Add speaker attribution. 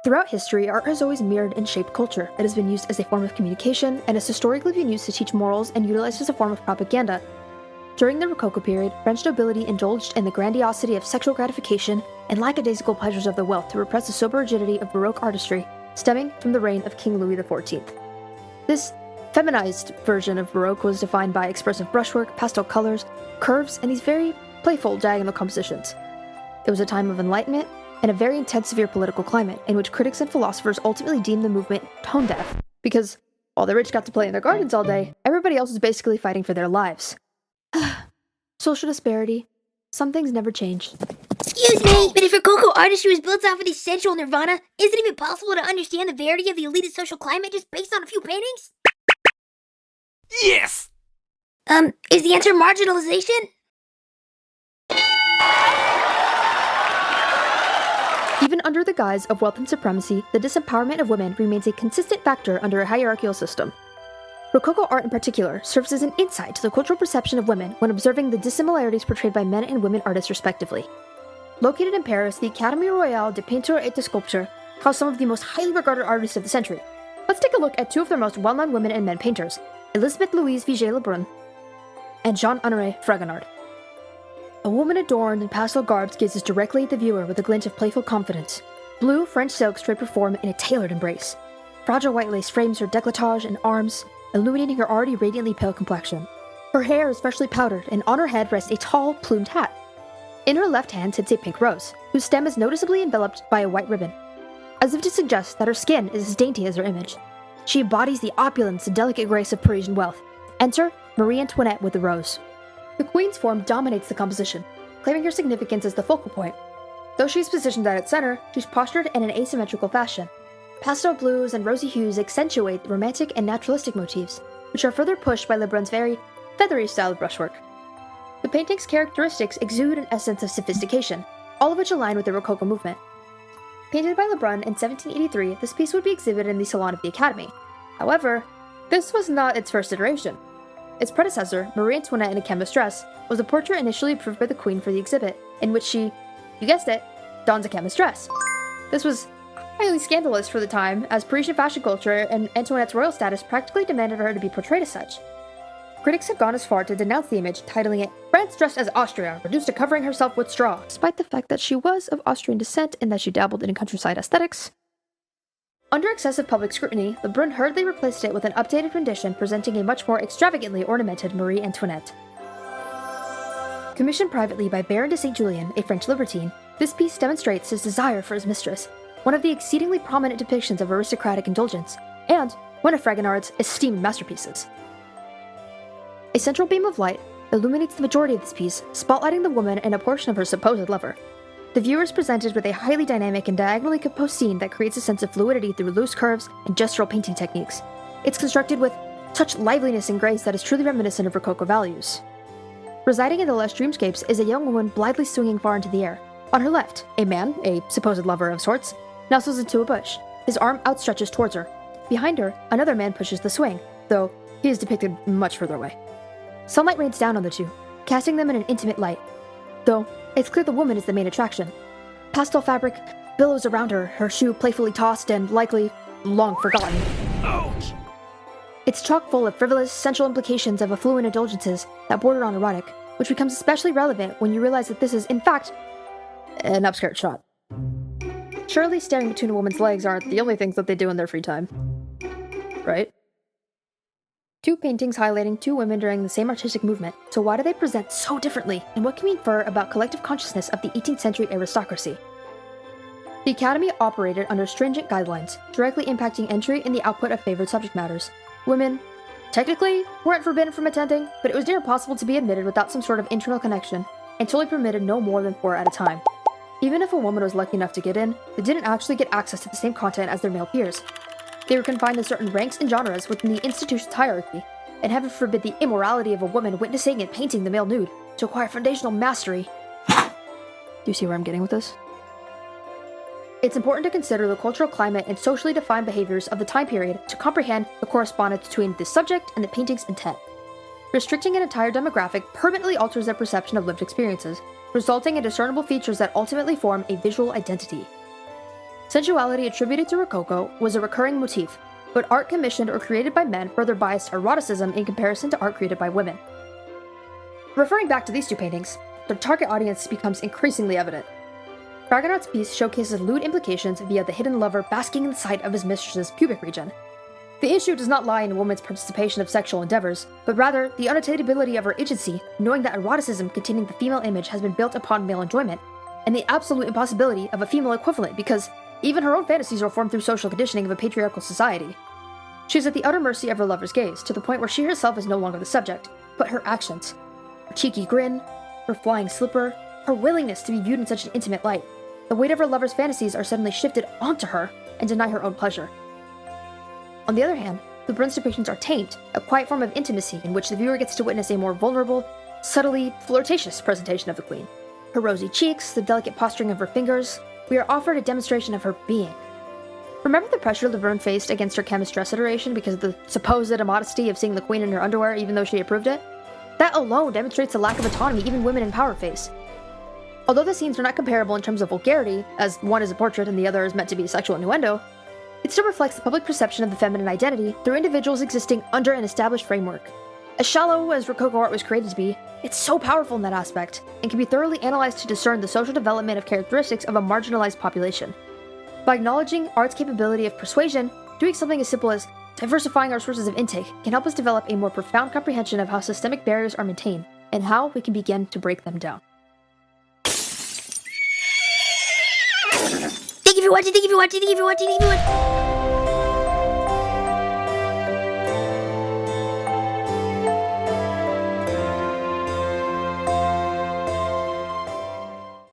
Speaker 1: Throughout history, art has always mirrored and shaped culture. It has been used as a form of communication, and has historically been used to teach morals and utilized as a form of propaganda. During the Rococo period, French nobility indulged in the grandiosity of sexual gratification and lackadaisical pleasures of the wealth to repress the sober rigidity of Baroque artistry, stemming from the reign of King Louis XIV. This feminized version of Baroque was defined by expressive brushwork, pastel colors, curves, and these very playful diagonal compositions. It was a time of enlightenment and a very intense, severe political climate in which critics and philosophers ultimately deemed the movement tone deaf, because while the rich got to play in their gardens all day, everybody else was basically fighting for their lives. Social disparity. Some things never change.
Speaker 2: Excuse me, but if Rococo artistry was built off of this sensual nirvana, is it even possible to understand the verity of the elitist social climate just based on a few paintings?
Speaker 3: Yes!
Speaker 2: Is the answer marginalization?
Speaker 1: Even under the guise of wealth and supremacy, the disempowerment of women remains a consistent factor under a hierarchical system. Rococo art in particular serves as an insight to the cultural perception of women when observing the dissimilarities portrayed by men and women artists respectively. Located in Paris, the Académie Royale de Peinture et de Sculpture housed some of the most highly regarded artists of the century. Let's take a look at two of their most well-known women and men painters, Elisabeth Louise Vigée-Lebrun and Jean-Honoré Fragonard. A woman adorned in pastel garbs gazes directly at the viewer with a glint of playful confidence. Blue French silks drape her form in a tailored embrace. Fragile white lace frames her décolletage and arms, illuminating her already radiantly pale complexion. Her hair is freshly powdered, and on her head rests a tall, plumed hat. In her left hand sits a pink rose, whose stem is noticeably enveloped by a white ribbon, as if to suggest that her skin is as dainty as her image. She embodies the opulence and delicate grace of Parisian wealth. Enter Marie Antoinette with the rose. The queen's form dominates the composition, claiming her significance as the focal point. Though she's positioned at its center, she's postured in an asymmetrical fashion. Pastel blues and rosy hues accentuate the romantic and naturalistic motifs, which are further pushed by Lebrun's very feathery style of brushwork. The painting's characteristics exude an essence of sophistication, all of which align with the Rococo movement. Painted by Lebrun in 1783, this piece would be exhibited in the Salon of the Academy. However, this was not its first iteration. Its predecessor, Marie Antoinette in a canvas dress, was a portrait initially approved by the Queen for the exhibit, in which she, you guessed it, dons a canvas dress. This was highly scandalous for the time, as Parisian fashion culture and Antoinette's royal status practically demanded her to be portrayed as such. Critics have gone as far to denounce the image, titling it "France dressed as Austria, reduced to covering herself with straw," despite the fact that she was of Austrian descent and that she dabbled in countryside aesthetics. Under excessive public scrutiny, Lebrun hurriedly replaced it with an updated rendition presenting a much more extravagantly ornamented Marie Antoinette. Commissioned privately by Baron de Saint-Julien, a French libertine, this piece demonstrates his desire for his mistress, one of the exceedingly prominent depictions of aristocratic indulgence, and one of Fragonard's esteemed masterpieces. A central beam of light illuminates the majority of this piece, spotlighting the woman and a portion of her supposed lover. The viewer is presented with a highly dynamic and diagonally composed scene that creates a sense of fluidity through loose curves and gestural painting techniques. It's constructed with such liveliness and grace that is truly reminiscent of Rococo values. Residing in the lush dreamscapes is a young woman blithely swinging far into the air. On her left, a man, a supposed lover of sorts, nestles into a bush. His arm outstretches towards her. Behind her, another man pushes the swing, though he is depicted much further away. Sunlight rains down on the two, casting them in an intimate light, though it's clear the woman is the main attraction. Pastel fabric billows around her, her shoe playfully tossed and likely long forgotten.
Speaker 3: Ouch!
Speaker 1: It's chock full of frivolous, sensual implications of affluent indulgences that border on erotic, which becomes especially relevant when you realize that this is, in fact, an upskirt shot. Surely staring between a woman's legs aren't the only things that they do in their free time. Right? Two paintings highlighting two women during the same artistic movement, so why do they present so differently, and what can we infer about collective consciousness of the 18th century aristocracy? The Academy operated under stringent guidelines, directly impacting entry and the output of favored subject matters. Women, technically, weren't forbidden from attending, but it was near impossible to be admitted without some sort of internal connection, and totally permitted no more than 4 at a time. Even if a woman was lucky enough to get in, they didn't actually get access to the same content as their male peers. They were confined to certain ranks and genres within the institution's hierarchy, and heaven forbid the immorality of a woman witnessing and painting the male nude to acquire foundational mastery. Do you see where I'm getting with this? It's important to consider the cultural climate and socially defined behaviors of the time period to comprehend the correspondence between the subject and the painting's intent. Restricting an entire demographic permanently alters their perception of lived experiences, resulting in discernible features that ultimately form a visual identity. Sensuality attributed to Rococo was a recurring motif, but art commissioned or created by men further biased eroticism in comparison to art created by women. Referring back to these two paintings, their target audience becomes increasingly evident. Fragonard's piece showcases lewd implications via the hidden lover basking in the sight of his mistress's pubic region. The issue does not lie in a woman's participation of sexual endeavors, but rather the unattainability of her agency, knowing that eroticism containing the female image has been built upon male enjoyment, and the absolute impossibility of a female equivalent because even her own fantasies are formed through social conditioning of a patriarchal society. She is at the utter mercy of her lover's gaze, to the point where she herself is no longer the subject, but her actions. Her cheeky grin, her flying slipper, her willingness to be viewed in such an intimate light. The weight of her lover's fantasies are suddenly shifted onto her and deny her own pleasure. On the other hand, the Brunst depictions are tamed, a quiet form of intimacy in which the viewer gets to witness a more vulnerable, subtly flirtatious presentation of the queen. Her rosy cheeks, the delicate posturing of her fingers, we are offered a demonstration of her being. Remember the pressure Lebrun faced against her chemist dress iteration because of the supposed immodesty of seeing the queen in her underwear even though she approved it? That alone demonstrates the lack of autonomy even women in power face. Although the scenes are not comparable in terms of vulgarity, as one is a portrait and the other is meant to be sexual innuendo, it still reflects the public perception of the feminine identity through individuals existing under an established framework. As shallow as Rococo art was created to be, it's so powerful in that aspect, and can be thoroughly analyzed to discern the social development of characteristics of a marginalized population. By acknowledging art's capability of persuasion, doing something as simple as diversifying our sources of intake can help us develop a more profound comprehension of how systemic barriers are maintained, and how we can begin to break them down.
Speaker 2: Thank you for watching.